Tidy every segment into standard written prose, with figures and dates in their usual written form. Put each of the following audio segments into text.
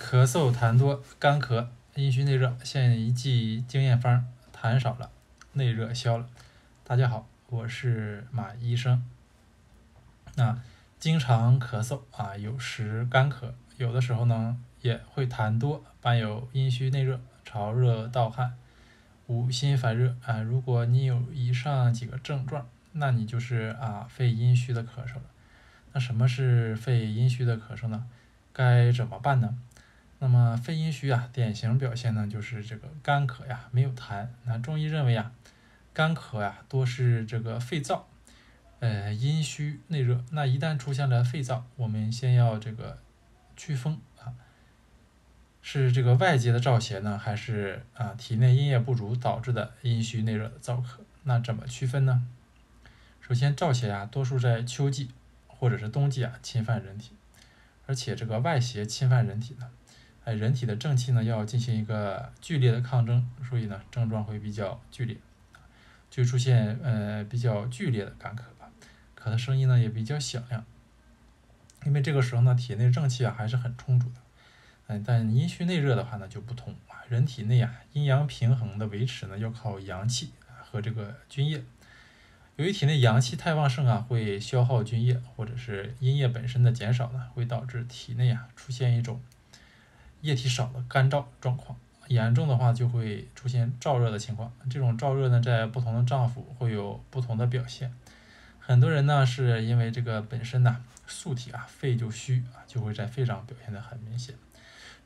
咳嗽痰多、干咳、阴虚内热，现一剂经验方，痰少了，内热消了。大家好，我是马医生。经常咳嗽有时干咳，有的时候呢也会痰多，伴有阴虚内热、潮热盗汗、五心烦热如果你有以上几个症状，那你就是肺阴虚的咳嗽了。那什么是肺阴虚的咳嗽呢？该怎么办呢？那么肺阴虚典型表现呢就是这个干咳没有痰。那中医认为干咳多是这个肺燥，阴虚内热。那一旦出现了肺燥，我们先要这个祛风是这个外界的燥邪呢，还是体内阴液不足导致的阴虚内热的燥咳？那怎么区分呢？首先，燥邪多数在秋季或者是冬季侵犯人体，而且这个外邪侵犯人体呢，人体的正气呢要进行一个剧烈的抗争，所以呢症状会比较剧烈，就出现比较剧烈的干咳，咳的声音呢也比较响亮。因为这个时候呢体内正气还是很充足的。但阴虚内热的话呢就不同人体内阴阳平衡的维持呢要靠阳气和这个津液。由于体内阳气太旺盛会消耗津液，或者是阴液本身的减少呢，会导致体内出现一种液体少的干燥状况，严重的话就会出现燥热的情况。这种燥热呢，在不同的脏腑会有不同的表现。很多人呢是因为这个本身素体肺就虚就会在肺上表现得很明显，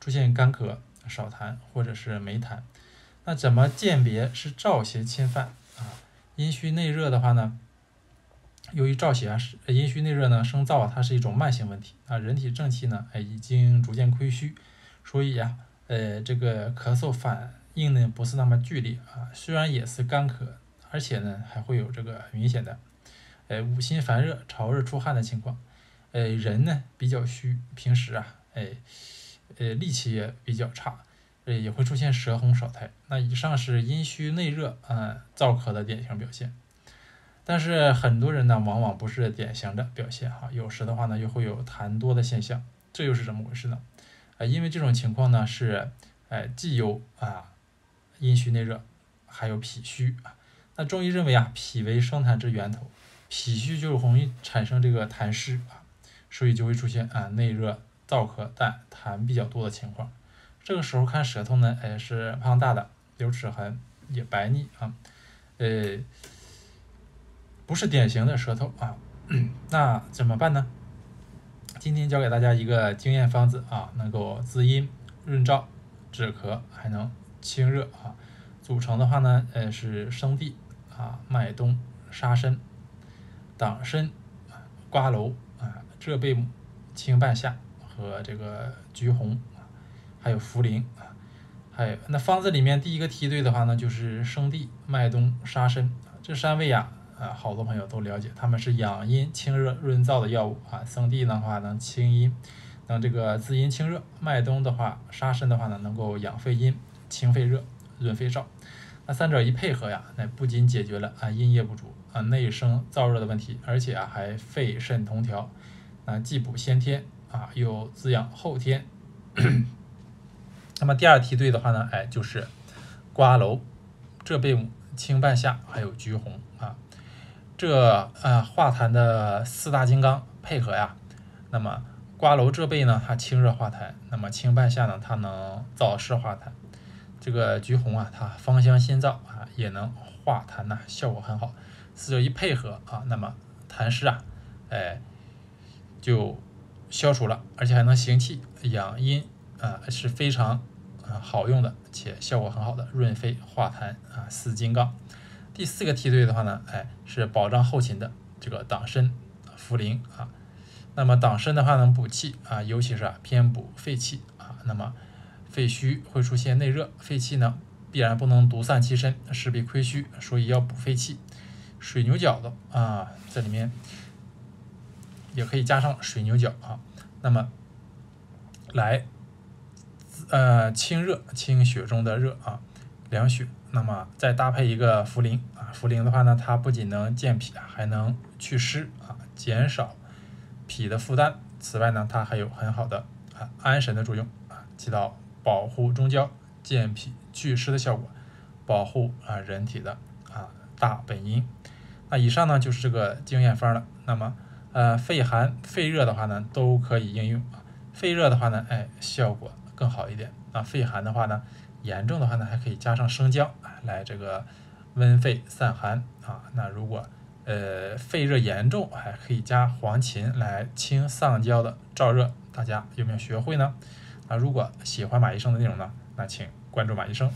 出现干咳、少痰或者是没痰。那怎么鉴别是燥邪侵犯阴虚内热的话呢，由于燥邪阴虚内热呢生燥它是一种慢性问题人体正气呢已经逐渐亏虚，所以这个咳嗽反应呢不是那么剧烈虽然也是干咳，而且呢还会有这个明显的五心烦热、潮热出汗的情况。人呢比较虚，平时力气也比较差，也会出现舌红少苔。那以上是阴虚内热燥咳的典型表现。但是很多人呢往往不是典型的表现有时的话呢又会有痰多的现象，这又是怎么回事呢？因为这种情况呢是既有阴虚内热，还有脾虚那中医认为脾为生痰之源头，脾虚就容易产生这个痰湿所以就会出现内热燥咳但痰比较多的情况。这个时候看舌头呢是胖大的，有齿痕，也白腻不是典型的舌头那怎么办呢？今天教给大家一个经验方子能够滋阴润燥止咳，还能清热组成的话呢是生地麦冬、沙参、党参、瓜蒌浙贝母、青半夏和这个橘红还有茯苓还有那方子里面第一个梯队的话呢就是生地、麦冬、沙参。这三味好多朋友都了解，它们是养阴清热润燥的药物生地的话能清阴，能这个滋阴清热；麦冬的话、沙参的话呢能够养肺阴、清肺热、润肺燥。那三者一配合那不仅解决了阴液不足内生燥热的问题，而且还肺肾同调既补先天又滋养后天。那么第二梯队的话呢就是瓜蒌、浙贝母、青半夏还有橘红这化痰的四大金刚配合那么瓜蒌浙贝呢它清热化痰，那么青半夏呢它能燥湿化痰，这个橘红它芳香辛燥也能化痰效果很好。四者一配合那么痰湿就消除了，而且还能行气养阴是非常好用的，且效果很好的润肺化痰四金刚。第四个梯队的话呢是保障后勤的这个党参、茯苓那么党参的话能补气尤其是偏补肺气那么肺虚会出现内热，肺气呢必然不能独散其身，势必亏虚，所以要补肺气。水牛角的这里面也可以加上水牛角那么来清热，清血中的热凉血。那么再搭配一个茯苓茯苓的话呢它不仅能健脾还能祛湿减少脾的负担。此外呢它还有很好的安神的作用起到保护中焦、健脾祛湿的效果，保护人体的大本营。那以上呢就是这个经验方了。那么肺寒、肺热的话呢都可以应用。肺热的话呢，效果更好一点。肺寒的话呢，严重的话呢还可以加上生姜来这个温肺散寒那如果肺热严重，还可以加黄芩来清丧焦的燥热。大家有没有学会呢？如果喜欢马医生的内容呢，那请关注马医生。